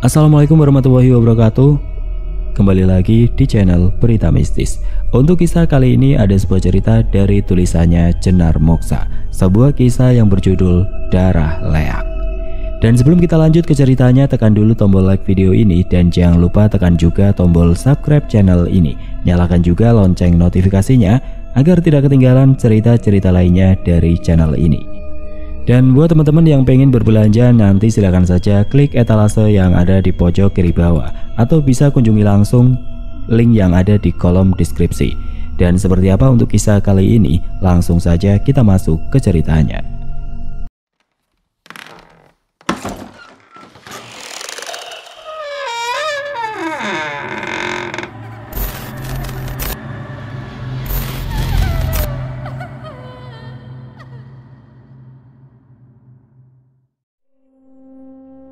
Assalamualaikum warahmatullahi wabarakatuh. Kembali lagi di channel Berita Mistis. Untuk kisah kali ini ada sebuah cerita dari tulisannya Jenar Moksa, sebuah kisah yang berjudul Darah Leak. Dan sebelum kita lanjut ke ceritanya, tekan dulu tombol like video ini dan jangan lupa tekan juga tombol subscribe channel ini. Nyalakan juga lonceng notifikasinya agar tidak ketinggalan cerita-cerita lainnya dari channel ini. Dan buat teman-teman yang pengen berbelanja, nanti silahkan saja klik etalase yang ada di pojok kiri bawah, atau bisa kunjungi langsung link yang ada di kolom deskripsi. Dan seperti apa untuk kisah kali ini, langsung saja kita masuk ke ceritanya.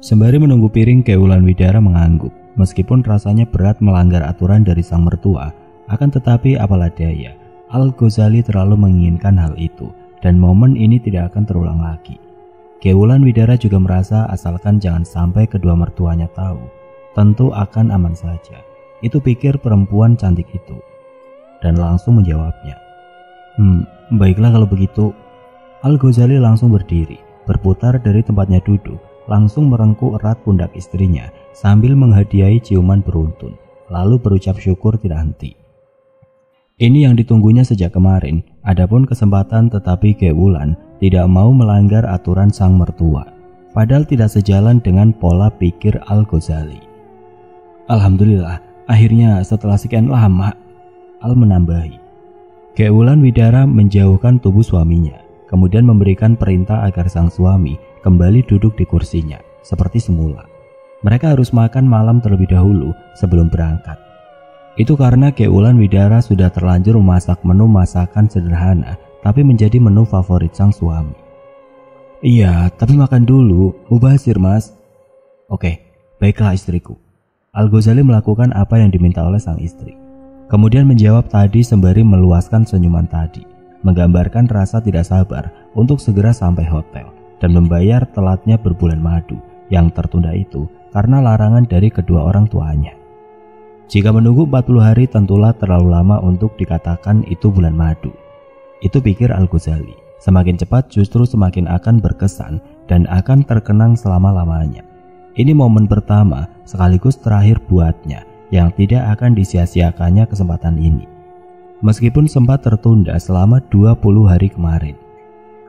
Sembari menunggu piring, Kewulan Widara mengangguk. Meskipun rasanya berat melanggar aturan dari sang mertua, akan tetapi apalah daya, Al-Ghazali terlalu menginginkan hal itu, dan momen ini tidak akan terulang lagi. Kewulan Widara juga merasa asalkan jangan sampai kedua mertuanya tahu, tentu akan aman saja. Itu pikir perempuan cantik itu, dan langsung menjawabnya. Baiklah kalau begitu. Al-Ghazali langsung berdiri, berputar dari tempatnya duduk, langsung merengkuh erat pundak istrinya sambil menghadiahi ciuman beruntun, lalu berucap syukur tidak henti. Ini yang ditunggunya sejak kemarin. Adapun kesempatan, tetapi Kewulan tidak mau melanggar aturan sang mertua, padahal tidak sejalan dengan pola pikir Al-Ghazali. Alhamdulillah, akhirnya setelah sekian lama, Al menambahi. Kewulan Widara menjauhkan tubuh suaminya, kemudian memberikan perintah agar sang suami kembali duduk di kursinya seperti semula. Mereka harus makan malam terlebih dahulu sebelum berangkat. Itu karena Kewulan Widara sudah terlanjur memasak menu masakan sederhana tapi menjadi menu favorit sang suami. Iya, tapi makan dulu, mubazir mas. Oke, baiklah istriku. Al-Ghazali melakukan apa yang diminta oleh sang istri. Kemudian menjawab tadi sembari meluaskan senyuman tadi, menggambarkan rasa tidak sabar untuk segera sampai hotel dan membayar telatnya berbulan madu yang tertunda itu karena larangan dari kedua orang tuanya. Jika menunggu 40 hari tentulah terlalu lama untuk dikatakan itu bulan madu. Itu pikir Al-Ghazali. Semakin cepat justru semakin akan berkesan dan akan terkenang selama-lamanya. Ini momen pertama sekaligus terakhir buatnya yang tidak akan disia-siakannya kesempatan ini. Meskipun sempat tertunda selama 20 hari kemarin.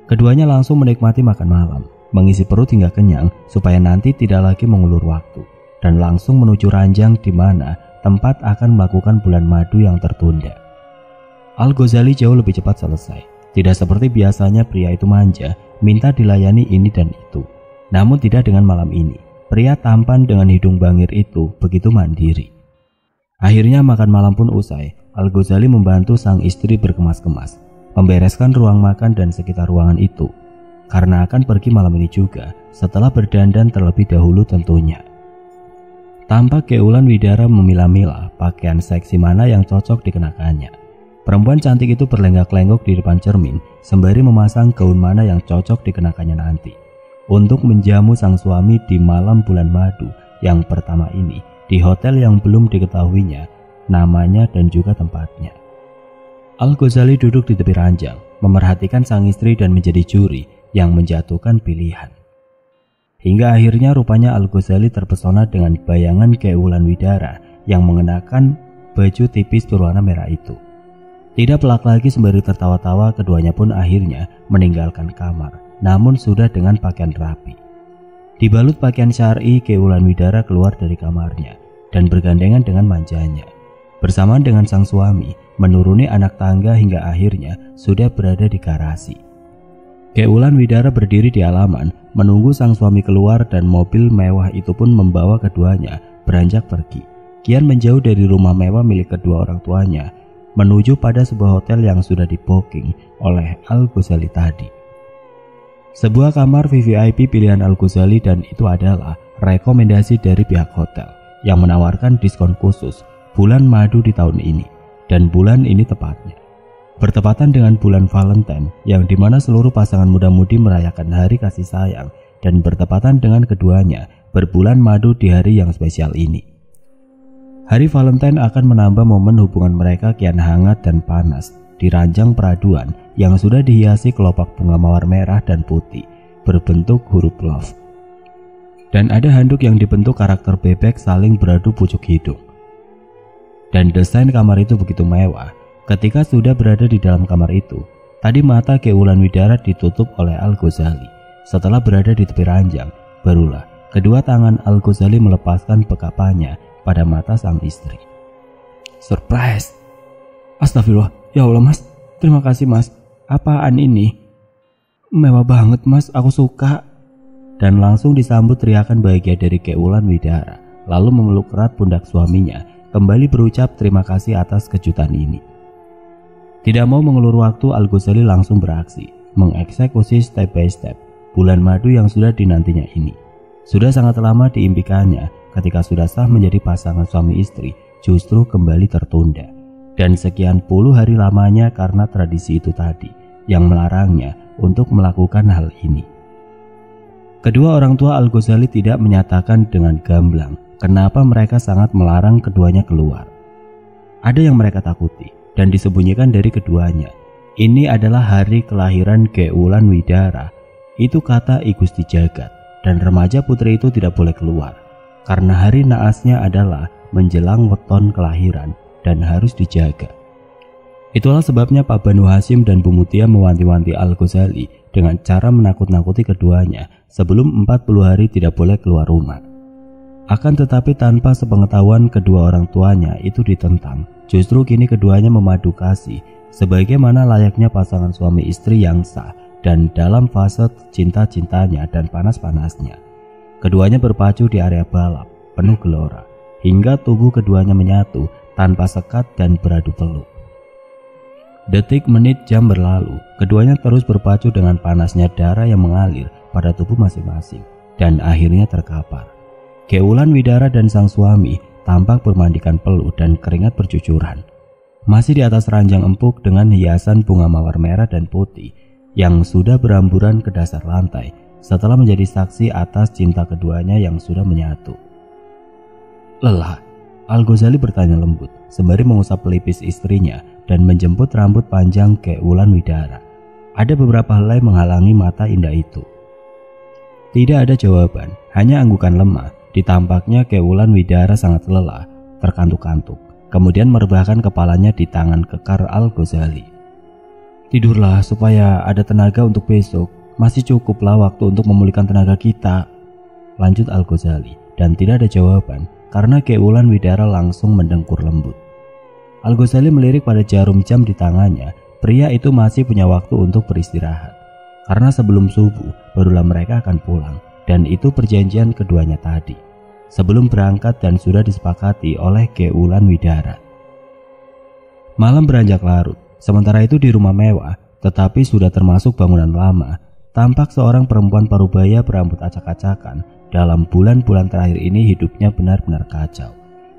Keduanya langsung menikmati makan malam, mengisi perut hingga kenyang supaya nanti tidak lagi mengulur waktu, dan langsung menuju ranjang di mana tempat akan melakukan bulan madu yang tertunda. Al-Ghazali jauh lebih cepat selesai. Tidak seperti biasanya pria itu manja, minta dilayani ini dan itu. Namun tidak dengan malam ini. Pria tampan dengan hidung bangir itu begitu mandiri. Akhirnya makan malam pun usai. Al-Ghazali membantu sang istri berkemas-kemas, membereskan ruang makan dan sekitar ruangan itu, karena akan pergi malam ini juga setelah berdandan terlebih dahulu tentunya. Tampak Kewulan Widara memilah-milah pakaian seksi mana yang cocok dikenakannya. Perempuan cantik itu berlenggak-lenggok di depan cermin sembari memasang gaun mana yang cocok dikenakannya nanti untuk menjamu sang suami di malam bulan madu yang pertama ini di hotel yang belum diketahuinya namanya dan juga tempatnya. Al-Ghazali duduk di tepi ranjang, memerhatikan sang istri dan menjadi juri yang menjatuhkan pilihan. Hingga akhirnya rupanya Al-Ghazali terpesona dengan bayangan Kewulan Widara yang mengenakan baju tipis berwarna merah itu. Tidak pelak lagi sembari tertawa-tawa, keduanya pun akhirnya meninggalkan kamar, namun sudah dengan pakaian rapi. Dibalut pakaian syar'i, Kewulan Widara keluar dari kamarnya dan bergandengan dengan manjanya. Bersamaan dengan sang suami, menuruni anak tangga hingga akhirnya sudah berada di garasi. Kewulan Widara berdiri di halaman, menunggu sang suami keluar dan mobil mewah itu pun membawa keduanya beranjak pergi. Kian menjauh dari rumah mewah milik kedua orang tuanya, menuju pada sebuah hotel yang sudah di-booking oleh Al-Ghazali tadi. Sebuah kamar VVIP pilihan Al-Ghazali dan itu adalah rekomendasi dari pihak hotel yang menawarkan diskon khusus bulan madu di tahun ini, dan bulan ini tepatnya bertepatan dengan bulan Valentine yang dimana seluruh pasangan muda-mudi merayakan hari kasih sayang, dan bertepatan dengan keduanya berbulan madu di hari yang spesial ini. Hari Valentine akan menambah momen hubungan mereka kian hangat dan panas di ranjang peraduan yang sudah dihiasi kelopak bunga mawar merah dan putih berbentuk huruf love. Dan ada handuk yang dibentuk karakter bebek saling beradu pucuk hidung. Dan desain kamar itu begitu mewah. Ketika sudah berada di dalam kamar itu, tadi mata Ki Wulanwidara ditutup oleh Al-Ghazali. Setelah berada di tepi ranjang, barulah kedua tangan Al-Ghazali melepaskan pekapannya pada mata sang istri. Surprise! Astagfirullah, ya Allah mas, terima kasih mas. Apaan ini? Mewah banget mas, aku suka. Dan langsung disambut teriakan bahagia dari Ki Wulanwidara, lalu memeluk erat pundak suaminya, kembali berucap terima kasih atas kejutan ini. Tidak mau mengulur waktu, Al-Ghazali langsung beraksi, mengeksekusi step by step bulan madu yang sudah dinantinya ini. Sudah sangat lama diimpikannya, ketika sudah sah menjadi pasangan suami istri, justru kembali tertunda. Dan sekian puluh hari lamanya karena tradisi itu tadi, yang melarangnya untuk melakukan hal ini. Kedua orang tua Al-Ghazali tidak menyatakan dengan gamblang kenapa mereka sangat melarang keduanya keluar. Ada yang mereka takuti dan disembunyikan dari keduanya. Ini adalah hari kelahiran Ki Wulanwidara. Itu kata I Gusti Jagat, dan remaja putri itu tidak boleh keluar karena hari naasnya adalah menjelang weton kelahiran dan harus dijaga. Itulah sebabnya Pak Banu Hasyim dan Bu Mutia mewanti-wanti Al-Ghazali dengan cara menakut-nakuti keduanya sebelum 40 hari tidak boleh keluar rumah. Akan tetapi tanpa sepengetahuan kedua orang tuanya itu ditentang. Justru kini keduanya memadu kasih sebagaimana layaknya pasangan suami istri yang sah dan dalam fase cinta-cintanya dan panas-panasnya. Keduanya berpacu di area balap penuh gelora hingga tubuh keduanya menyatu tanpa sekat dan beradu peluk. Detik, menit, jam berlalu, keduanya terus berpacu dengan panasnya darah yang mengalir pada tubuh masing-masing dan akhirnya terkapar. Ki Wulanwidara dan sang suami tampak bermandikan peluh dan keringat bercucuran. Masih di atas ranjang empuk dengan hiasan bunga mawar merah dan putih yang sudah beramburan ke dasar lantai setelah menjadi saksi atas cinta keduanya yang sudah menyatu. Lelah, Al-Ghazali bertanya lembut sembari mengusap pelipis istrinya dan menjemput rambut panjang Ki Wulanwidara. Ada beberapa helai menghalangi mata indah itu. Tidak ada jawaban, hanya anggukan lemah. Ditampaknya Ki Wulanwidara sangat lelah, terkantuk-kantuk, kemudian merebahkan kepalanya di tangan kekar Al-Ghazali. Tidurlah supaya ada tenaga untuk besok, masih cukuplah waktu untuk memulihkan tenaga kita, lanjut Al-Ghazali, dan tidak ada jawaban karena Ki Wulanwidara langsung mendengkur lembut. Al-Ghazali melirik pada jarum jam di tangannya. Pria itu masih punya waktu untuk beristirahat karena sebelum subuh barulah mereka akan pulang, dan itu perjanjian keduanya tadi sebelum berangkat dan sudah disepakati oleh Ki Wulanwidara. Malam beranjak larut. Sementara itu di rumah mewah tetapi sudah termasuk bangunan lama, tampak seorang perempuan parubaya berambut acak-acakan. Dalam bulan-bulan terakhir ini hidupnya benar-benar kacau,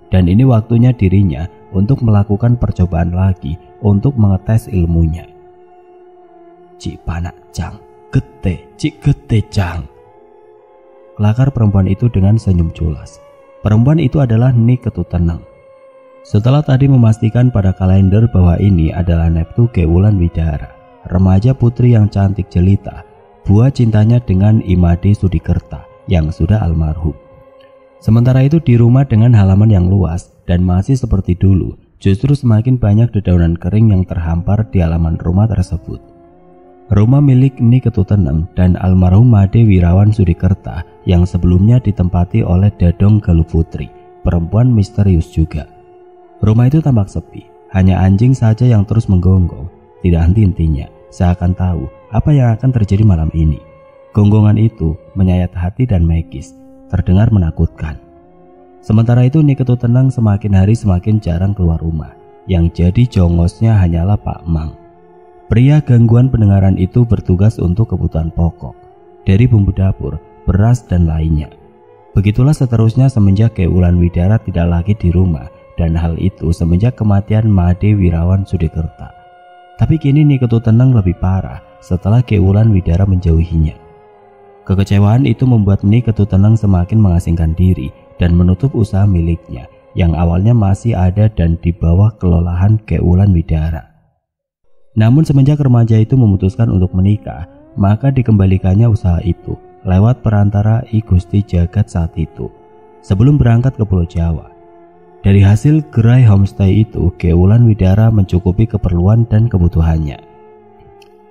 dan ini waktunya dirinya untuk melakukan percobaan lagi untuk mengetes ilmunya. Cik panak cang, gete, cik gete cang, kelakar perempuan itu dengan senyum culas. Perempuan itu adalah Ni Ketuteneng. Setelah tadi memastikan pada kalender bahwa ini adalah neptu Ki Wulanwidara, remaja putri yang cantik jelita, buah cintanya dengan Imade Sudikerta yang sudah almarhum. Sementara itu di rumah dengan halaman yang luas dan masih seperti dulu, justru semakin banyak dedaunan kering yang terhampar di halaman rumah tersebut. Rumah milik Ni Ketuteneng dan almarhum Made Wirawan Sudikerta yang sebelumnya ditempati oleh Dadong Galuputri, perempuan misterius juga. Rumah itu tampak sepi, hanya anjing saja yang terus menggonggong. Tidak henti-hentinya, seakan tahu apa yang akan terjadi malam ini. Gonggongan itu menyayat hati dan magis, terdengar menakutkan. Sementara itu Ni Ketuteneng semakin hari semakin jarang keluar rumah. Yang jadi jongosnya hanyalah Pak Mang. Pria gangguan pendengaran itu bertugas untuk kebutuhan pokok, dari bumbu dapur, beras dan lainnya. Begitulah seterusnya semenjak Ki Wulanwidara tidak lagi di rumah, dan hal itu semenjak kematian Made Wirawan Sudikerta. Tapi kini Ni Ketuteneng lebih parah setelah Ki Wulanwidara menjauhinya. Kekecewaan itu membuat Niketu Tenang semakin mengasingkan diri dan menutup usaha miliknya yang awalnya masih ada dan di bawah kelolahan Kewulan Widara. Namun semenjak remaja itu memutuskan untuk menikah, maka dikembalikannya usaha itu lewat perantara I Gusti Jagat saat itu sebelum berangkat ke Pulau Jawa. Dari hasil gerai homestay itu, Kewulan Widara mencukupi keperluan dan kebutuhannya.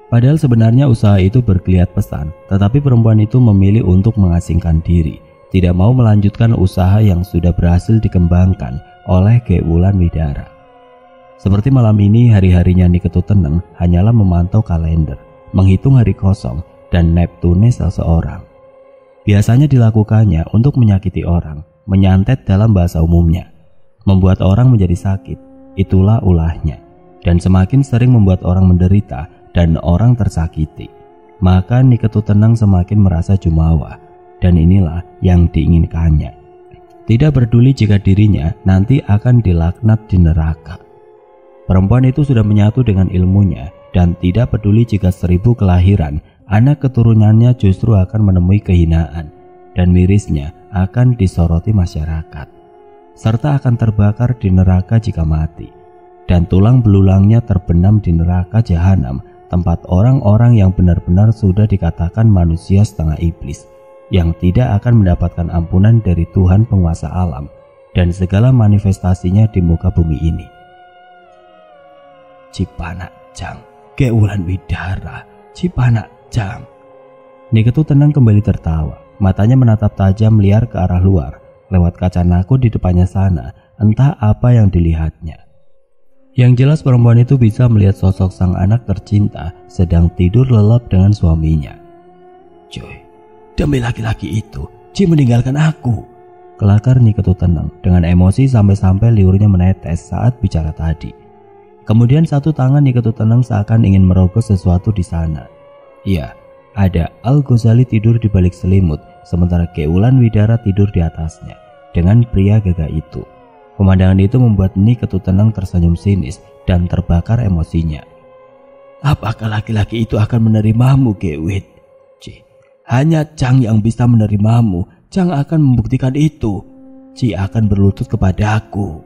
Padahal sebenarnya usaha itu bergeliat pesan, tetapi perempuan itu memilih untuk mengasingkan diri, tidak mau melanjutkan usaha yang sudah berhasil dikembangkan oleh Kewulan Widara. Seperti malam ini, hari-harinya Niketu Tenang hanyalah memantau kalender, menghitung hari kosong, dan Neptune seseorang. Biasanya dilakukannya untuk menyakiti orang, menyantet dalam bahasa umumnya, membuat orang menjadi sakit, itulah ulahnya, dan semakin sering membuat orang menderita dan orang tersakiti, maka Niketu Tenang semakin merasa jumawa, dan inilah yang diinginkannya. Tidak peduli jika dirinya nanti akan dilaknat di neraka. Perempuan itu sudah menyatu dengan ilmunya dan tidak peduli jika 1000 kelahiran anak keturunannya justru akan menemui kehinaan dan mirisnya akan disoroti masyarakat, serta akan terbakar di neraka jika mati, dan tulang belulangnya terbenam di neraka jahanam, tempat orang-orang yang benar-benar sudah dikatakan manusia setengah iblis, yang tidak akan mendapatkan ampunan dari Tuhan penguasa alam dan segala manifestasinya di muka bumi ini. Cipanakjang, Kewulan Widara, Cipanakjang. Niketu Tenang kembali tertawa, matanya menatap tajam liar ke arah luar, lewat kaca naku di depannya sana, entah apa yang dilihatnya. Yang jelas perempuan itu bisa melihat sosok sang anak tercinta sedang tidur lelap dengan suaminya. "Cuy, demi laki-laki itu, Ci meninggalkan aku," kelakar Niketu Tenang dengan emosi sampai-sampai liurnya menetes saat bicara tadi. Kemudian satu tangan Niketu Tenang seakan ingin merogoh sesuatu di sana. Iya, ada Al-Ghazali tidur di balik selimut, sementara Kewulan Widara tidur di atasnya dengan pria gagah itu. Pemandangan itu membuat Niketu Tenang tersenyum sinis dan terbakar emosinya. "Apakah laki-laki itu akan menerimamu, Gewit? Ci, hanya Chang yang bisa menerimamu. Chang akan membuktikan itu. Ci akan berlutut kepadaku."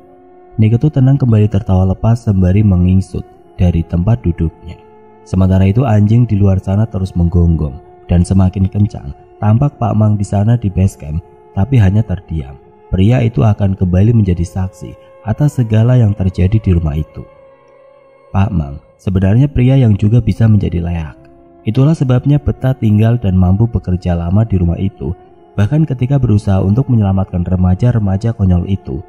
Niketu Tenang kembali tertawa lepas sembari mengingsut dari tempat duduknya. Sementara itu anjing di luar sana terus menggonggong dan semakin kencang. Tampak Pak Mang di sana di base camp, tapi hanya terdiam. Pria itu akan kembali menjadi saksi atas segala yang terjadi di rumah itu. Pak Mang sebenarnya pria yang juga bisa menjadi leak. Itulah sebabnya betah tinggal dan mampu bekerja lama di rumah itu. Bahkan ketika berusaha untuk menyelamatkan remaja-remaja konyol itu,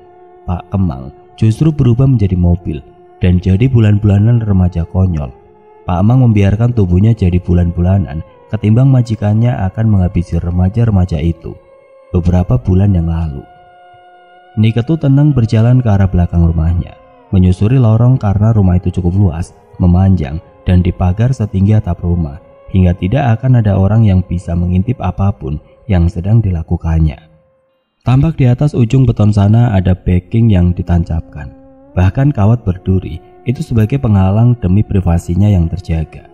Pak Kemang justru berubah menjadi mobil dan jadi bulan-bulanan remaja konyol. Pak Mang membiarkan tubuhnya jadi bulan-bulanan ketimbang majikannya akan menghabisi remaja-remaja itu beberapa bulan yang lalu. Niketu Tenang berjalan ke arah belakang rumahnya, menyusuri lorong karena rumah itu cukup luas, memanjang, dan dipagar setinggi atap rumah, hingga tidak akan ada orang yang bisa mengintip apapun yang sedang dilakukannya. Tampak di atas ujung beton sana ada backing yang ditancapkan, bahkan kawat berduri, itu sebagai penghalang demi privasinya yang terjaga.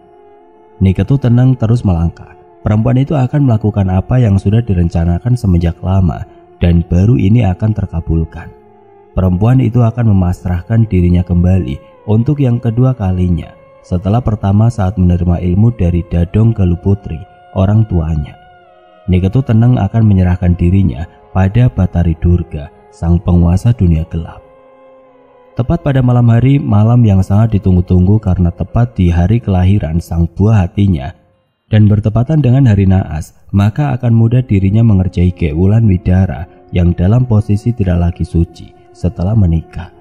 Niketu Tenang terus melangkah. Perempuan itu akan melakukan apa yang sudah direncanakan semenjak lama, dan baru ini akan terkabulkan. Perempuan itu akan memasrahkan dirinya kembali untuk yang kedua kalinya setelah pertama saat menerima ilmu dari Dadong Galuputri, orang tuanya. Niketu Tenang akan menyerahkan dirinya pada Batari Durga, sang penguasa dunia gelap. Tepat pada malam hari, malam yang sangat ditunggu-tunggu karena tepat di hari kelahiran sang buah hatinya dan bertepatan dengan hari naas, maka akan mudah dirinya mengerjai Kewulan Widara yang dalam posisi tidak lagi suci setelah menikah.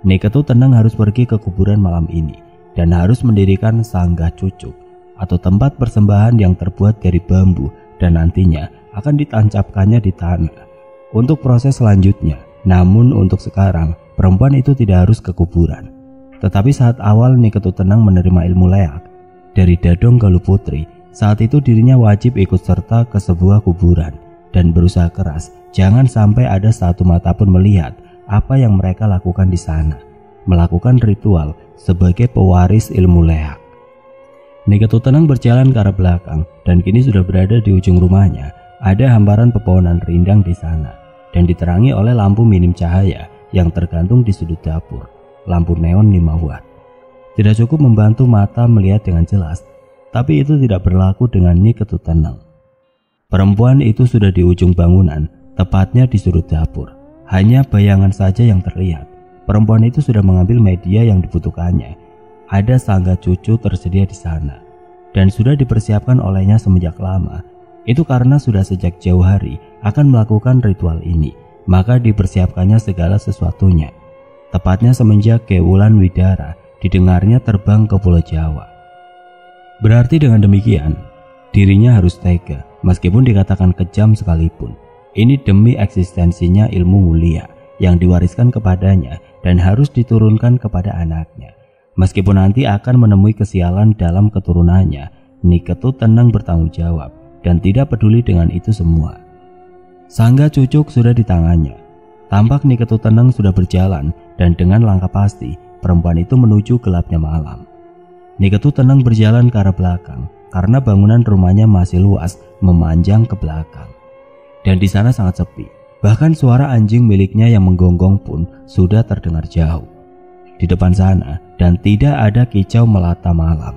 Niketu Tenang harus pergi ke kuburan malam ini dan harus mendirikan sanggah cucuk atau tempat persembahan yang terbuat dari bambu dan nantinya akan ditancapkannya di tanah untuk proses selanjutnya. Namun untuk sekarang perempuan itu tidak harus ke kuburan. Tetapi saat awal Niketu Tenang menerima ilmu leak dari Dadong Galuputri, saat itu dirinya wajib ikut serta ke sebuah kuburan dan berusaha keras jangan sampai ada satu mata pun melihat apa yang mereka lakukan di sana, melakukan ritual sebagai pewaris ilmu leak. Niketu Tenang berjalan ke arah belakang dan kini sudah berada di ujung rumahnya. Ada hamparan pepohonan rindang di sana dan diterangi oleh lampu minim cahaya yang tergantung di sudut dapur, lampu neon 5 watt. Tidak cukup membantu mata melihat dengan jelas, tapi itu tidak berlaku dengan Niketu Tenang. Perempuan itu sudah di ujung bangunan, tepatnya di sudut dapur. Hanya bayangan saja yang terlihat. Perempuan itu sudah mengambil media yang dibutuhkannya. Ada sangga cucu tersedia di sana dan sudah dipersiapkan olehnya semenjak lama. Itu karena sudah sejak jauh hari akan melakukan ritual ini, maka dipersiapkannya segala sesuatunya. Tepatnya semenjak Kewulan Widara didengarnya terbang ke Pulau Jawa. Berarti dengan demikian, dirinya harus tega meskipun dikatakan kejam sekalipun. Ini demi eksistensinya ilmu mulia yang diwariskan kepadanya dan harus diturunkan kepada anaknya. Meskipun nanti akan menemui kesialan dalam keturunannya, Niketu Tenang bertanggung jawab dan tidak peduli dengan itu semua. Sangga cucuk sudah di tangannya. Tampak Niketu Tenang sudah berjalan dan dengan langkah pasti perempuan itu menuju gelapnya malam. Niketu Tenang berjalan ke arah belakang karena bangunan rumahnya masih luas memanjang ke belakang. Dan di sana sangat sepi. Bahkan suara anjing miliknya yang menggonggong pun sudah terdengar jauh di depan sana dan tidak ada kicau melata malam.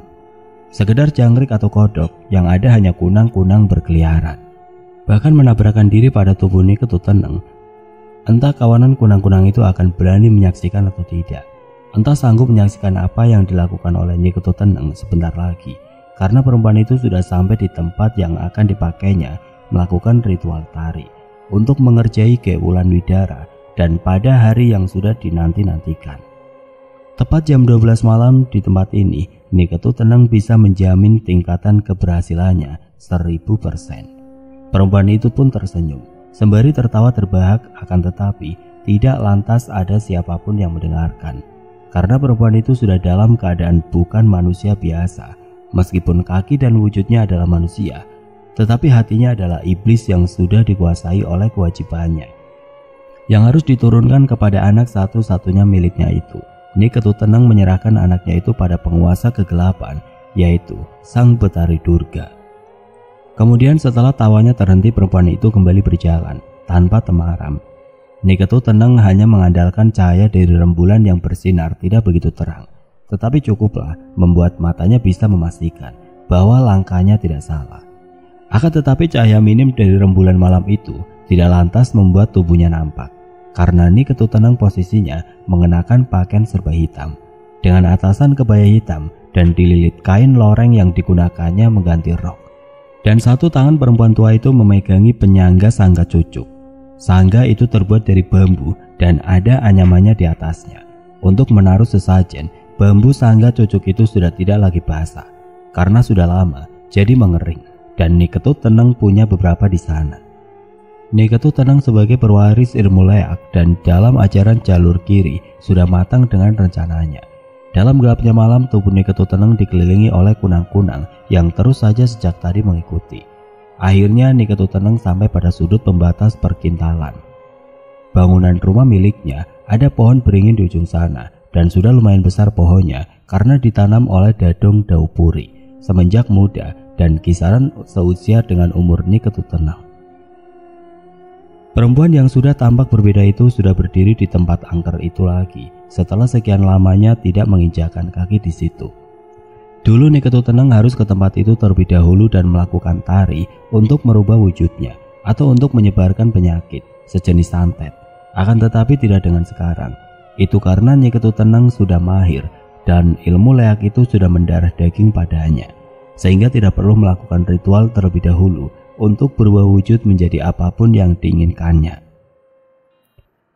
Sekedar jangkrik atau kodok yang ada hanya kunang-kunang berkeliaran. Bahkan menabrakkan diri pada tubuh Niketu Tenang. Entah kawanan kunang-kunang itu akan berani menyaksikan atau tidak. Entah sanggup menyaksikan apa yang dilakukan oleh Niketu Tenang sebentar lagi. Karena perempuan itu sudah sampai di tempat yang akan dipakainya melakukan ritual tari untuk mengerjai Kewulan Widara dan pada hari yang sudah dinanti-nantikan. Tepat jam 12 malam di tempat ini, Niketu Tenang bisa menjamin tingkatan keberhasilannya 1000%. Perempuan itu pun tersenyum, sembari tertawa terbahak, akan tetapi tidak lantas ada siapapun yang mendengarkan. Karena perempuan itu sudah dalam keadaan bukan manusia biasa, meskipun kaki dan wujudnya adalah manusia, tetapi hatinya adalah iblis yang sudah dikuasai oleh kewajibannya, yang harus diturunkan kepada anak satu-satunya miliknya itu. Niketu Tenang menyerahkan anaknya itu pada penguasa kegelapan, yaitu Sang Betari Durga. Kemudian setelah tawanya terhenti, perempuan itu kembali berjalan tanpa temaram. Niketu Tenang hanya mengandalkan cahaya dari rembulan yang bersinar tidak begitu terang, tetapi cukuplah membuat matanya bisa memastikan bahwa langkahnya tidak salah. Akan tetapi cahaya minim dari rembulan malam itu tidak lantas membuat tubuhnya nampak. Karena Niketu Tenang posisinya mengenakan pakaian serba hitam dengan atasan kebaya hitam dan dililit kain loreng yang digunakannya mengganti rok. Dan satu tangan perempuan tua itu memegangi penyangga sangga cucuk. Sangga itu terbuat dari bambu dan ada anyamannya di atasnya. Untuk menaruh sesajen, bambu sangga cucuk itu sudah tidak lagi basah karena sudah lama jadi mengering, dan Niketu Tenang punya beberapa di sana. Niketu Tenang sebagai perwaris ilmu leak dan dalam ajaran jalur kiri sudah matang dengan rencananya. Dalam gelapnya malam, tubuh Niketu Tenang dikelilingi oleh kunang-kunang yang terus saja sejak tadi mengikuti. Akhirnya Niketu Tenang sampai pada sudut pembatas perkintalan. Bangunan rumah miliknya ada pohon beringin di ujung sana dan sudah lumayan besar pohonnya karena ditanam oleh Dadong Daupuri semenjak muda dan kisaran seusia dengan umur Niketu Tenang. Perempuan yang sudah tampak berbeda itu sudah berdiri di tempat angker itu lagi setelah sekian lamanya tidak menginjakkan kaki di situ. Dulu Niketu Tenang harus ke tempat itu terlebih dahulu dan melakukan tari untuk merubah wujudnya atau untuk menyebarkan penyakit sejenis santet. Akan tetapi tidak dengan sekarang. Itu karena Niketu Tenang sudah mahir dan ilmu leak itu sudah mendarah daging padanya, sehingga tidak perlu melakukan ritual terlebih dahulu untuk berubah wujud menjadi apapun yang diinginkannya.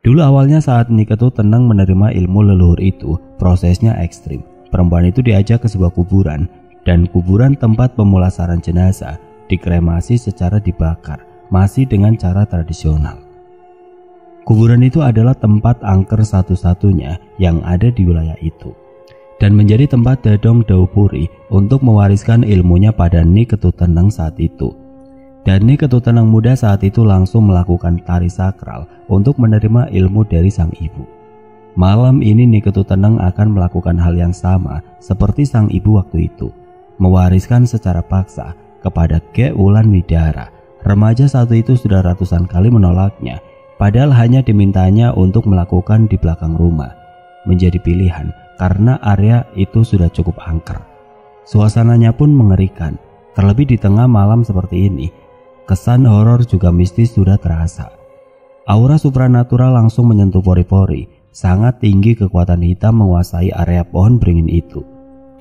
Dulu awalnya saat Niketu Tenang menerima ilmu leluhur itu, prosesnya ekstrim. Perempuan itu diajak ke sebuah kuburan, dan kuburan tempat pemulasaran jenazah dikremasi secara dibakar, masih dengan cara tradisional. Kuburan itu adalah tempat angker satu-satunya yang ada di wilayah itu, dan menjadi tempat Dadong Daupuri untuk mewariskan ilmunya pada Niketu Tenang saat itu. Dan Niketu Tenang muda saat itu langsung melakukan tari sakral untuk menerima ilmu dari sang ibu. Malam ini Niketu Tenang akan melakukan hal yang sama seperti sang ibu waktu itu, mewariskan secara paksa kepada Ge Wulan Widara. Remaja satu itu sudah ratusan kali menolaknya, padahal hanya dimintanya untuk melakukan di belakang rumah. Menjadi pilihan karena area itu sudah cukup angker. Suasananya pun mengerikan, terlebih di tengah malam seperti ini. Kesan horor juga mistis sudah terasa. Aura supranatural langsung menyentuh pori-pori. Sangat tinggi kekuatan hitam menguasai area pohon beringin itu,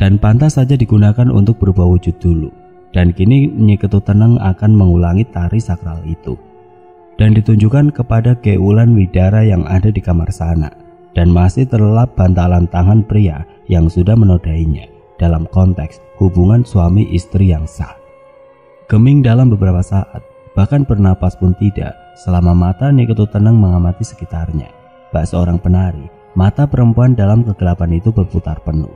dan pantas saja digunakan untuk berubah wujud dulu. Dan kini Nyi Ketut Teneng akan mengulangi tari sakral itu, dan ditunjukkan kepada Ge Wulan Widara yang ada di kamar sana, dan masih terlelap bantalan tangan pria yang sudah menodainya dalam konteks hubungan suami istri yang sah. Geming dalam beberapa saat, bahkan bernapas pun tidak, selama mata Nyi Ketut Teneng mengamati sekitarnya. Bak seorang penari, mata perempuan dalam kegelapan itu berputar penuh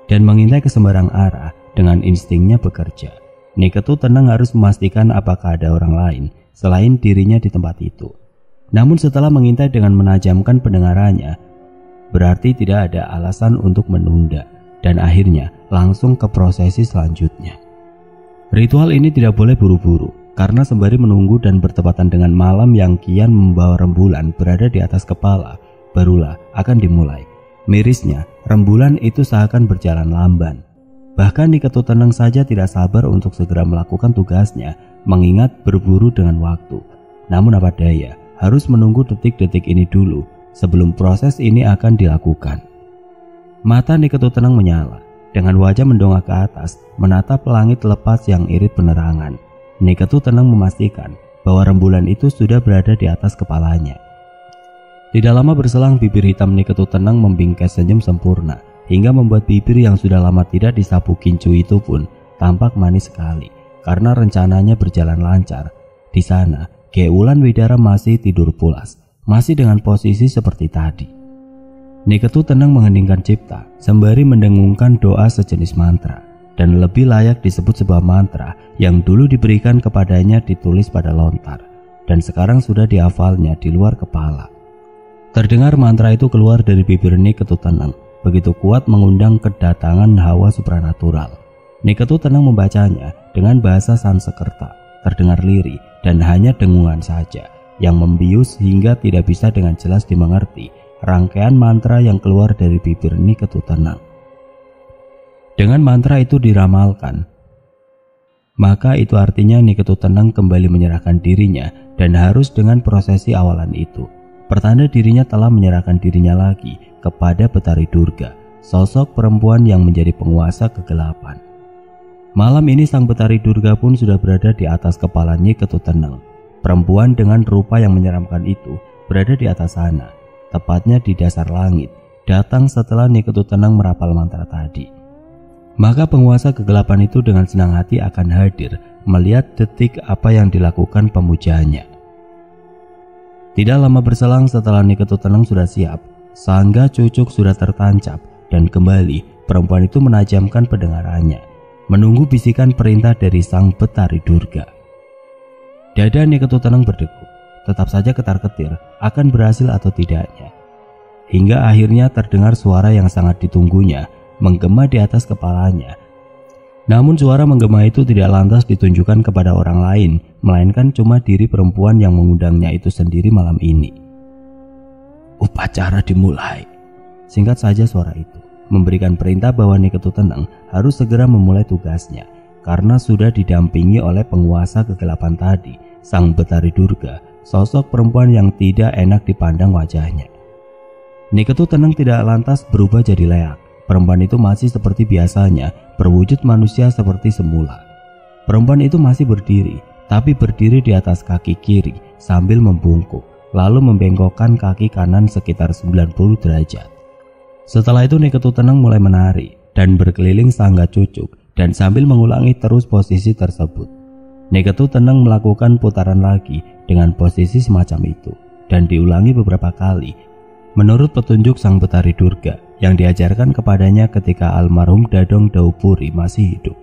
dan mengintai ke sembarang arah dengan instingnya bekerja. Nyi Ketut Teneng harus memastikan apakah ada orang lain selain dirinya di tempat itu. Namun setelah mengintai dengan menajamkan pendengarannya, berarti tidak ada alasan untuk menunda, dan akhirnya langsung ke prosesi selanjutnya. Ritual ini tidak boleh buru-buru, karena sembari menunggu dan bertepatan dengan malam yang kian membawa rembulan berada di atas kepala, barulah akan dimulai. Mirisnya, rembulan itu seakan berjalan lamban. Bahkan Nyi Ketut Teneng saja tidak sabar untuk segera melakukan tugasnya, mengingat berburu dengan waktu. Namun apa daya, harus menunggu detik-detik ini dulu sebelum proses ini akan dilakukan. Mata Nyi Ketut Teneng menyala, dengan wajah mendongak ke atas, menatap langit lepas yang irit penerangan. Nyi Ketut Teneng memastikan bahwa rembulan itu sudah berada di atas kepalanya. Tidak lama berselang, bibir hitam Nyi Ketut Teneng membingkai senyum sempurna, hingga membuat bibir yang sudah lama tidak disapu kincu itu pun tampak manis sekali, karena rencananya berjalan lancar. Di sana, Ge Wulan Widara masih tidur pulas, masih dengan posisi seperti tadi. Nyi Ketut Teneng mengheningkan cipta, sembari mendengungkan doa sejenis mantra, dan lebih layak disebut sebuah mantra yang dulu diberikan kepadanya ditulis pada lontar, dan sekarang sudah dihafalnya di luar kepala. Terdengar mantra itu keluar dari bibir Nyi Ketut Teneng, begitu kuat mengundang kedatangan hawa supranatural. Nyi Ketut Teneng membacanya dengan bahasa Sanskerta, terdengar lirih dan hanya dengungan saja yang membius hingga tidak bisa dengan jelas dimengerti rangkaian mantra yang keluar dari bibir Nyi Ketut Teneng. Dengan mantra itu diramalkan, maka itu artinya Nyi Ketut Teneng kembali menyerahkan dirinya, dan harus dengan prosesi awalan itu, pertanda dirinya telah menyerahkan dirinya lagi kepada Betari Durga, sosok perempuan yang menjadi penguasa kegelapan. Malam ini sang Betari Durga pun sudah berada di atas kepala Nyi Ketut Teneng. Perempuan dengan rupa yang menyeramkan itu berada di atas sana, tepatnya di dasar langit, datang setelah Nyi Ketut Teneng merapal mantra tadi. Maka penguasa kegelapan itu dengan senang hati akan hadir melihat detik apa yang dilakukan pemujanya. Tidak lama berselang setelah Nyi Ketut Teneng sudah siap, sangga cucuk sudah tertancap, dan kembali perempuan itu menajamkan pendengarannya, menunggu bisikan perintah dari sang Betari Durga. Dada Nyi Ketut Teneng berdegup, tetap saja ketar-ketir akan berhasil atau tidaknya. Hingga akhirnya terdengar suara yang sangat ditunggunya menggema di atas kepalanya. Namun suara menggema itu tidak lantas ditunjukkan kepada orang lain, melainkan cuma diri perempuan yang mengundangnya itu sendiri malam ini. Upacara dimulai. Singkat saja suara itu memberikan perintah bahwa Nyi Ketut Teneng harus segera memulai tugasnya, karena sudah didampingi oleh penguasa kegelapan tadi, sang Betari Durga, sosok perempuan yang tidak enak dipandang wajahnya. Nyi Ketut Teneng tidak lantas berubah jadi leak. Perempuan itu masih seperti biasanya, berwujud manusia seperti semula. Perempuan itu masih berdiri, tapi berdiri di atas kaki kiri sambil membungkuk, lalu membengkokkan kaki kanan sekitar 90 derajat. Setelah itu Nyi Ketut Teneng mulai menari dan berkeliling sangga cucuk, dan sambil mengulangi terus posisi tersebut. Nyi Ketut Teneng melakukan putaran lagi dengan posisi semacam itu, dan diulangi beberapa kali menurut petunjuk sang Betari Durga yang diajarkan kepadanya ketika almarhum Dadong Daupuri masih hidup.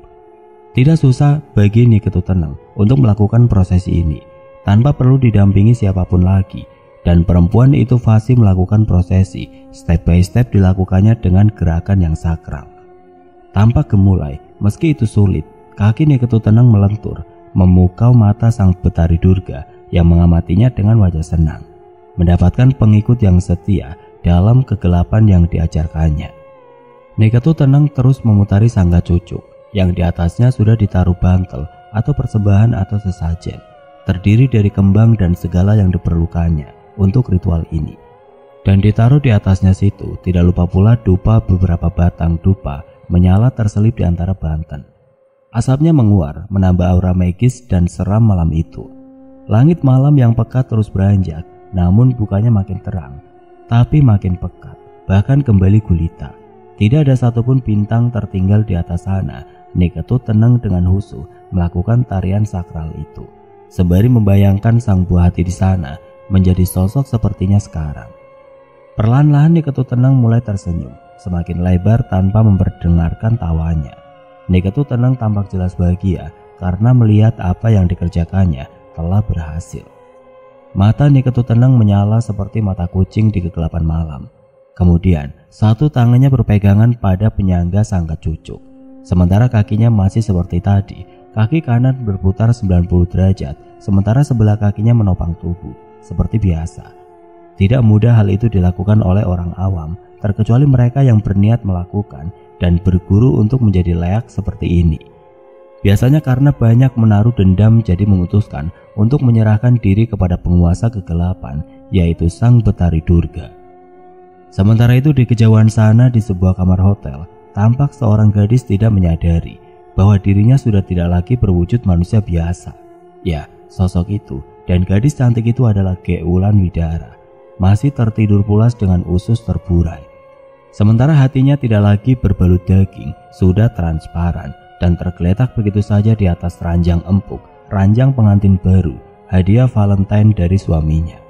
Tidak susah bagi Nyi Ketut Teneng untuk melakukan prosesi ini tanpa perlu didampingi siapapun lagi, dan perempuan itu fasih melakukan prosesi, step by step dilakukannya dengan gerakan yang sakral. Tanpa gemulai, Meski itu sulit, kaki Niketu Tenang melentur, memukau mata sang Betari Durga yang mengamatinya dengan wajah senang, mendapatkan pengikut yang setia dalam kegelapan yang diajarkannya. Niketu Tenang terus memutari sangga cucuk yang di atasnya sudah ditaruh bantel atau persembahan atau sesajen, terdiri dari kembang dan segala yang diperlukannya untuk ritual ini. Dan ditaruh di atasnya situ tidak lupa pula dupa, beberapa batang dupa menyala terselip di antara banten. Asapnya menguar, menambah aura magis dan seram malam itu. Langit malam yang pekat terus beranjak, namun bukannya makin terang, tapi makin pekat, bahkan kembali gulita. Tidak ada satupun bintang tertinggal di atas sana. Niketu tenang dengan husu melakukan tarian sakral itu, sembari membayangkan sang buah hati di sana menjadi sosok sepertinya sekarang. Perlahan-lahan Niketu Tenang mulai tersenyum, semakin lebar tanpa memperdengarkan tawanya. Niketu Tenang tampak jelas bahagia karena melihat apa yang dikerjakannya telah berhasil. Mata Niketu Tenang menyala seperti mata kucing di kegelapan malam. Kemudian satu tangannya berpegangan pada penyangga sangga cucuk, sementara kakinya masih seperti tadi. Kaki kanan berputar 90 derajat, sementara sebelah kakinya menopang tubuh seperti biasa. Tidak mudah hal itu dilakukan oleh orang awam, terkecuali mereka yang berniat melakukan dan berguru untuk menjadi layak seperti ini. Biasanya karena banyak menaruh dendam, jadi memutuskan untuk menyerahkan diri kepada penguasa kegelapan, yaitu sang Betari Durga. Sementara itu di kejauhan sana di sebuah kamar hotel, tampak seorang gadis tidak menyadari bahwa dirinya sudah tidak lagi berwujud manusia biasa. Ya, sosok itu dan gadis cantik itu adalah Ge Wulan Widara, masih tertidur pulas dengan usus terburai. Sementara hatinya tidak lagi berbalut daging, sudah transparan dan tergeletak begitu saja di atas ranjang empuk, ranjang pengantin baru, hadiah Valentine dari suaminya.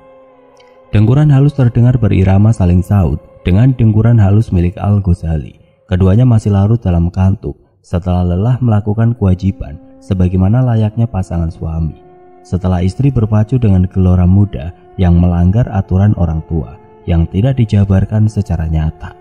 Dengkuran halus terdengar berirama saling saut dengan dengkuran halus milik Al-Ghazali. Keduanya masih larut dalam kantuk setelah lelah melakukan kewajiban sebagaimana layaknya pasangan suami. Setelah istri berpacu dengan gelora muda yang melanggar aturan orang tua yang tidak dijabarkan secara nyata.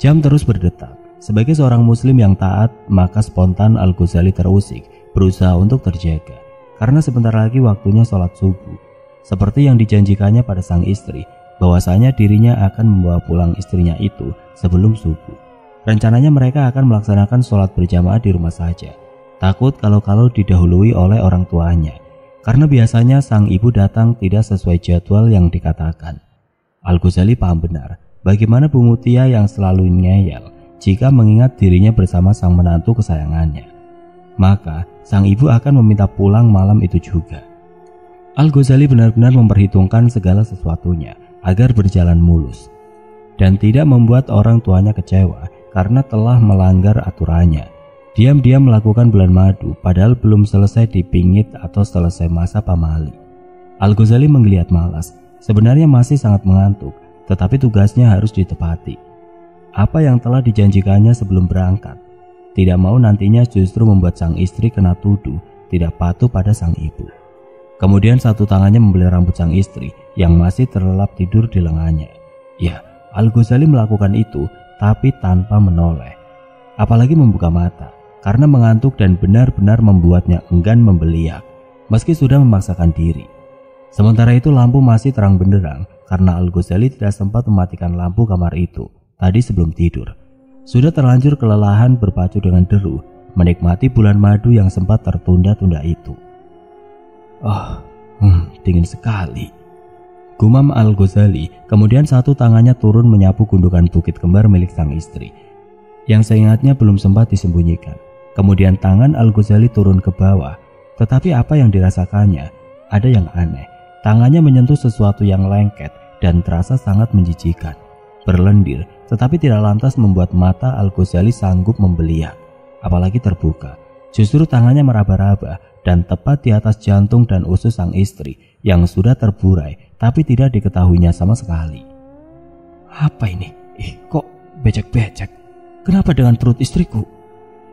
Jam terus berdetak. Sebagai seorang muslim yang taat, maka spontan Al-Ghazali terusik, berusaha untuk terjaga, karena sebentar lagi waktunya sholat subuh. Seperti yang dijanjikannya pada sang istri, bahwasanya dirinya akan membawa pulang istrinya itu sebelum subuh. Rencananya mereka akan melaksanakan sholat berjamaah di rumah saja, takut kalau-kalau didahului oleh orang tuanya, karena biasanya sang ibu datang tidak sesuai jadwal yang dikatakan. Al-Ghazali paham benar bagaimana Bu Mutia yang selalu ngeyel jika mengingat dirinya bersama sang menantu kesayangannya. Maka sang ibu akan meminta pulang malam itu juga. Al-Ghazali benar-benar memperhitungkan segala sesuatunya agar berjalan mulus dan tidak membuat orang tuanya kecewa karena telah melanggar aturannya. Diam-diam melakukan bulan madu padahal belum selesai dipingit atau selesai masa pamali. Al-Ghazali menggeliat malas, sebenarnya masih sangat mengantuk, tetapi tugasnya harus ditepati. Apa yang telah dijanjikannya sebelum berangkat, tidak mau nantinya justru membuat sang istri kena tuduh tidak patuh pada sang ibu. Kemudian satu tangannya membelai rambut sang istri yang masih terlelap tidur di lengannya. Ya, Al-Ghazali melakukan itu tapi tanpa menoleh, apalagi membuka mata, karena mengantuk dan benar-benar membuatnya enggan membeliak, meski sudah memaksakan diri. Sementara itu lampu masih terang benderang karena Al-Ghazali tidak sempat mematikan lampu kamar itu tadi sebelum tidur. Sudah terlanjur kelelahan berpacu dengan deru, menikmati bulan madu yang sempat tertunda-tunda itu. Dingin sekali, gumam Al-Ghazali. Kemudian satu tangannya turun menyapu gundukan bukit kembar milik sang istri yang seingatnya belum sempat disembunyikan. Kemudian tangan Al-Ghazali turun ke bawah, tetapi apa yang dirasakannya ada yang aneh. Tangannya menyentuh sesuatu yang lengket dan terasa sangat menjijikan, berlendir, tetapi tidak lantas membuat mata Al-Ghazali sanggup membeliak, apalagi terbuka. Justru tangannya meraba-raba dan tepat di atas jantung dan usus sang istri yang sudah terburai tapi tidak diketahuinya sama sekali. Apa ini? Kok becek-becek? Kenapa dengan perut istriku?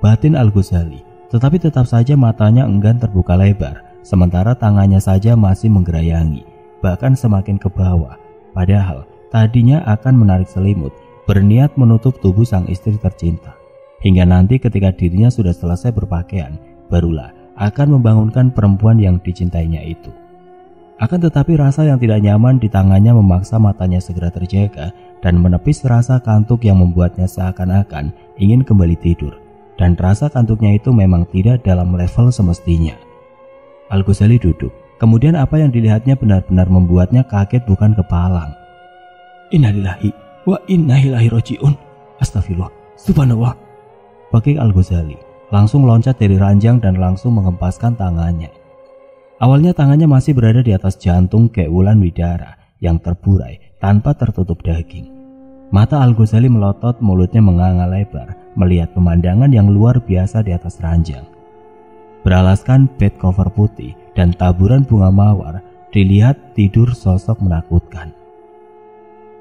Batin Al-Ghazali, tetapi tetap saja matanya enggan terbuka lebar, sementara tangannya saja masih menggerayangi, bahkan semakin ke bawah. Padahal tadinya akan menarik selimut, berniat menutup tubuh sang istri tercinta. hingga nanti ketika dirinya sudah selesai berpakaian, barulah akan membangunkan perempuan yang dicintainya itu. Akan tetapi rasa yang tidak nyaman di tangannya memaksa matanya segera terjaga dan menepis rasa kantuk yang membuatnya seakan-akan ingin kembali tidur. Dan rasa kantuknya itu memang tidak dalam level semestinya. Al-Ghazali duduk. Kemudian apa yang dilihatnya benar-benar membuatnya kaget bukan kepalang. Innalillahi wa inna ilaihi raji'un. Astagfirullah, subhanallah. Pakik Al-Ghazali langsung loncat dari ranjang dan langsung mengempaskan tangannya. Awalnya tangannya masih berada di atas jantung Keulan Widara yang terburai tanpa tertutup daging. Mata Al-Ghazali melotot, mulutnya menganga lebar melihat pemandangan yang luar biasa di atas ranjang. Beralaskan bed cover putih dan taburan bunga mawar, dilihat tidur sosok menakutkan.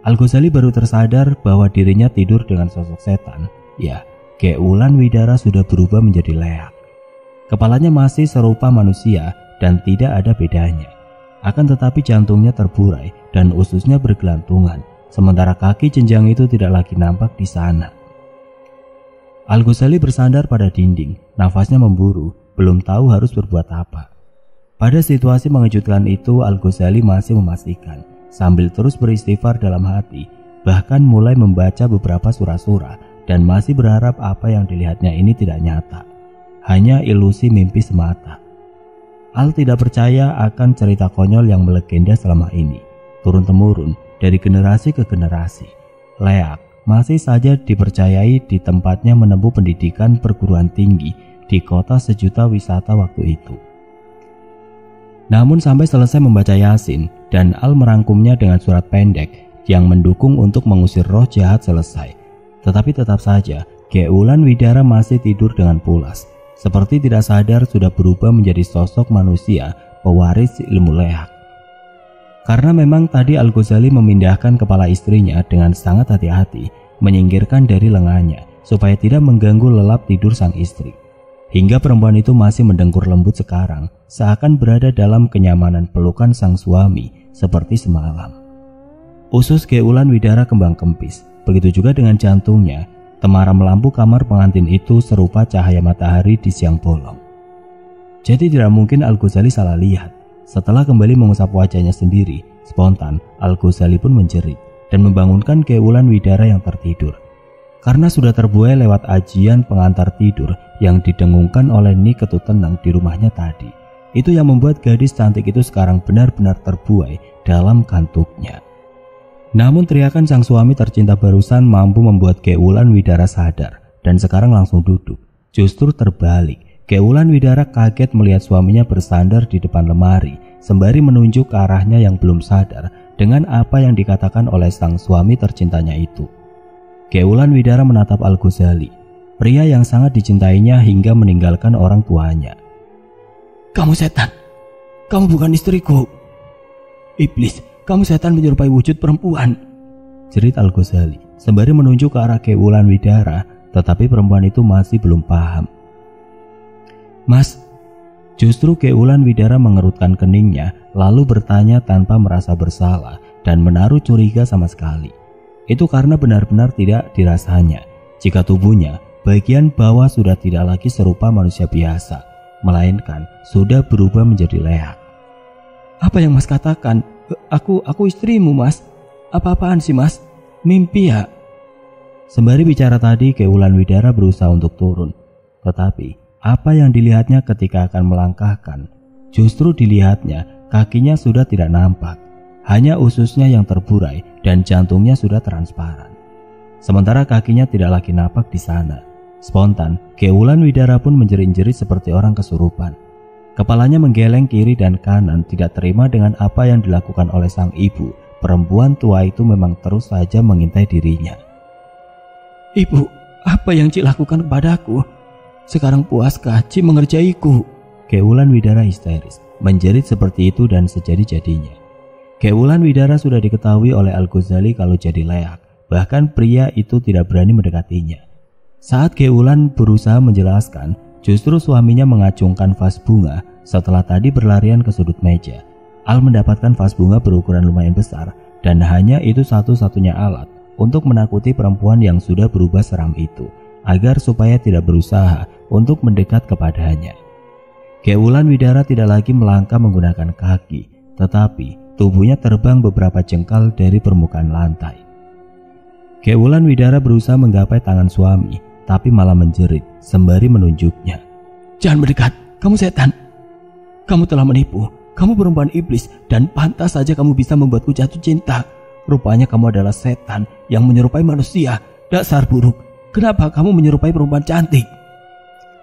Al-Ghazali baru tersadar bahwa dirinya tidur dengan sosok setan. Ya, Keulan Widara sudah berubah menjadi leak. Kepalanya masih serupa manusia dan tidak ada bedanya. Akan tetapi jantungnya terburai dan ususnya bergelantungan, sementara kaki jenjang itu tidak lagi nampak di sana. Al-Ghazali bersandar pada dinding, nafasnya memburu, belum tahu harus berbuat apa. Pada situasi mengejutkan itu, Al-Ghazali masih memastikan, sambil terus beristighfar dalam hati, bahkan mulai membaca beberapa surah-surah dan masih berharap apa yang dilihatnya ini tidak nyata, hanya ilusi mimpi semata. Al tidak percaya akan cerita konyol yang melegenda selama ini, turun-temurun dari generasi ke generasi. Leak masih saja dipercayai di tempatnya menempuh pendidikan perguruan tinggi di kota sejuta wisata waktu itu. Namun sampai selesai membaca Yasin dan Al merangkumnya dengan surat pendek yang mendukung untuk mengusir roh jahat selesai, tetapi tetap saja Keulan Widara masih tidur dengan pulas, seperti tidak sadar sudah berubah menjadi sosok manusia pewaris ilmu leak. Karena memang tadi Al-Ghazali memindahkan kepala istrinya dengan sangat hati-hati, menyingkirkan dari lengannya supaya tidak mengganggu lelap tidur sang istri. Hingga perempuan itu masih mendengkur lembut sekarang, seakan berada dalam kenyamanan pelukan sang suami seperti semalam. Usus Keulan Widara kembang kempis, begitu juga dengan jantungnya. Temaram lampu kamar pengantin itu serupa cahaya matahari di siang bolong. Jadi tidak mungkin Al-Ghazali salah lihat. Setelah kembali mengusap wajahnya sendiri, spontan Al-Ghazali pun menjerit dan membangunkan Keulan Widara yang tertidur. Karena sudah terbuai lewat ajian pengantar tidur yang didengungkan oleh Nyi Ketuteneng di rumahnya tadi. Itu yang membuat gadis cantik itu sekarang benar-benar terbuai dalam kantuknya. Namun teriakan sang suami tercinta barusan mampu membuat Keulan Widara sadar dan sekarang langsung duduk. Justru terbalik. Keulan Widara kaget melihat suaminya bersandar di depan lemari, sembari menunjuk ke arahnya yang belum sadar dengan apa yang dikatakan oleh sang suami tercintanya itu. Keulan Widara menatap Al-Ghazali, pria yang sangat dicintainya hingga meninggalkan orang tuanya. "Kamu setan, kamu bukan istriku. Iblis, kamu setan menyerupai wujud perempuan," jerit Al-Ghazali, sembari menunjuk ke arah Keulan Widara, tetapi perempuan itu masih belum paham. "Mas," justru Keulan Widara mengerutkan keningnya lalu bertanya tanpa merasa bersalah dan menaruh curiga sama sekali. Itu karena benar-benar tidak dirasanya jika tubuhnya bagian bawah sudah tidak lagi serupa manusia biasa, melainkan sudah berubah menjadi leak. "Apa yang Mas katakan? Aku istrimu, Mas. Apa-apaan sih, Mas? Mimpi ya?" Sembari bicara tadi, Keulan Widara berusaha untuk turun, tetapi apa yang dilihatnya ketika akan melangkahkan, justru dilihatnya kakinya sudah tidak nampak, hanya ususnya yang terburai dan jantungnya sudah transparan. Sementara kakinya tidak lagi nampak di sana. Spontan, Keulan Widara pun menjerit-jerit seperti orang kesurupan. Kepalanya menggeleng kiri dan kanan, tidak terima dengan apa yang dilakukan oleh sang ibu. Perempuan tua itu memang terus saja mengintai dirinya. "Ibu, apa yang Cik lakukan kepadaku? Sekarang puaskah Cik mengerjaiku?" Keulan Widara histeris, menjerit seperti itu dan sejadi-jadinya. Keulan Widara sudah diketahui oleh Al-Ghazali kalau jadi leak, bahkan pria itu tidak berani mendekatinya. Saat Keulan berusaha menjelaskan, justru suaminya mengacungkan vas bunga setelah tadi berlarian ke sudut meja. Al mendapatkan vas bunga berukuran lumayan besar dan hanya itu satu-satunya alat untuk menakuti perempuan yang sudah berubah seram itu. agar supaya tidak berusaha untuk mendekat kepadanya. Kewulan Widara tidak lagi melangkah menggunakan kaki, tetapi tubuhnya terbang beberapa jengkal dari permukaan lantai. Kewulan Widara berusaha menggapai tangan suami, tapi malah menjerit sembari menunjuknya. "Jangan mendekat, kamu setan. Kamu telah menipu. Kamu perempuan iblis dan pantas saja kamu bisa membuatku jatuh cinta. Rupanya kamu adalah setan yang menyerupai manusia. Dasar buruk. Kenapa kamu menyerupai perempuan cantik?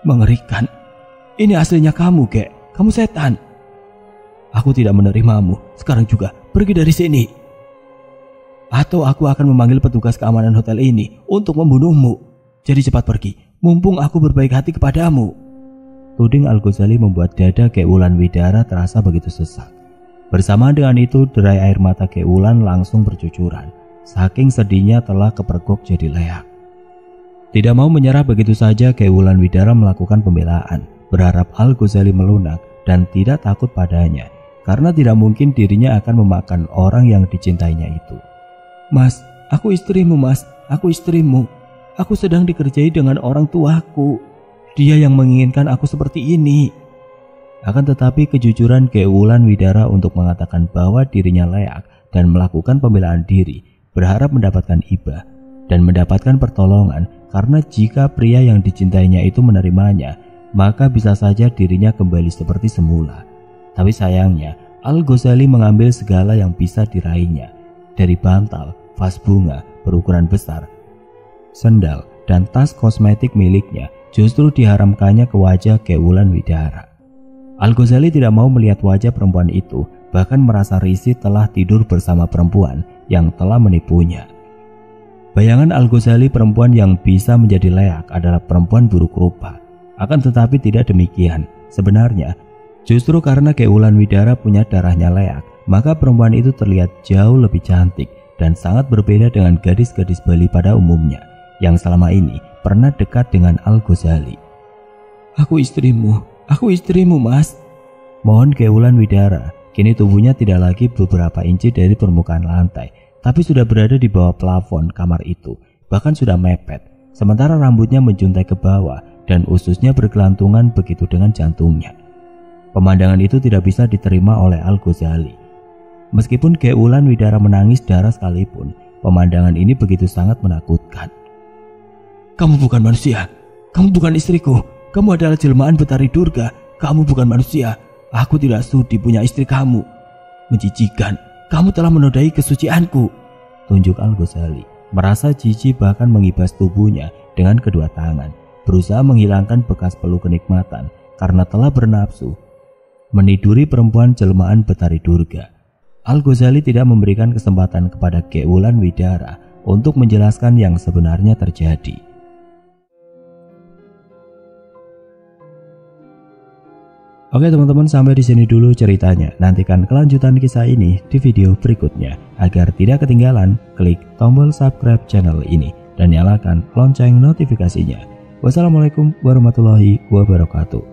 Mengerikan. Ini aslinya kamu, Kek. Kamu setan. Aku tidak menerimamu. Sekarang juga pergi dari sini. Atau aku akan memanggil petugas keamanan hotel ini untuk membunuhmu. Jadi cepat pergi, mumpung aku berbaik hati kepadamu." Tuding Al-Ghazali membuat dada Kewulan Widara terasa begitu sesak. Bersamaan dengan itu, derai air mata Kewulan langsung bercucuran. Saking sedihnya telah kepergok jadi leak. Tidak mau menyerah begitu saja, Kewulan Widara melakukan pembelaan, berharap Al-Ghazali melunak dan tidak takut padanya, karena tidak mungkin dirinya akan memakan orang yang dicintainya itu. "Mas, aku istrimu, Mas. Aku istrimu. Aku sedang dikerjai dengan orang tuaku. Dia yang menginginkan aku seperti ini." Akan tetapi kejujuran Kewulan Widara untuk mengatakan bahwa dirinya layak dan melakukan pembelaan diri, berharap mendapatkan hibah dan mendapatkan pertolongan, karena jika pria yang dicintainya itu menerimanya, maka bisa saja dirinya kembali seperti semula. Tapi sayangnya, Al-Ghazali mengambil segala yang bisa diraihnya, dari bantal, vas bunga berukuran besar, sendal, dan tas kosmetik miliknya. Justru diharamkannya ke wajah Kewulan Widara. Al-Ghazali tidak mau melihat wajah perempuan itu, bahkan merasa risih telah tidur bersama perempuan yang telah menipunya. Bayangan Al-Ghazali perempuan yang bisa menjadi layak adalah perempuan buruk rupa. Akan tetapi tidak demikian. Sebenarnya, justru karena Kewulan Widara punya darahnya layak, maka perempuan itu terlihat jauh lebih cantik dan sangat berbeda dengan gadis-gadis Bali pada umumnya yang selama ini pernah dekat dengan Al-Ghazali. Aku istrimu, Mas." Mohon Kewulan Widara. Kini tubuhnya tidak lagi beberapa inci dari permukaan lantai, tapi sudah berada di bawah plafon kamar itu, bahkan sudah mepet. Sementara rambutnya menjuntai ke bawah dan ususnya bergelantungan begitu dengan jantungnya. Pemandangan itu tidak bisa diterima oleh Al-Ghazali. Meskipun Kewulan Widara menangis darah sekalipun, pemandangan ini begitu sangat menakutkan. "Kamu bukan manusia. Kamu bukan istriku. Kamu adalah jelmaan Betari Durga. Kamu bukan manusia. Aku tidak sudi punya istri kamu. Menjijikan. Kamu telah menodai kesucianku," tunjuk Al-Ghazali. Merasa jijik bahkan mengibas tubuhnya dengan kedua tangan, berusaha menghilangkan bekas peluk kenikmatan karena telah bernafsu meniduri perempuan jelmaan Betari Durga. Al-Ghazali tidak memberikan kesempatan kepada Kewulan Widara untuk menjelaskan yang sebenarnya terjadi. Oke teman-teman, sampai di sini dulu ceritanya. Nantikan kelanjutan kisah ini di video berikutnya. Agar tidak ketinggalan, klik tombol subscribe channel ini dan nyalakan lonceng notifikasinya. Wassalamualaikum warahmatullahi wabarakatuh.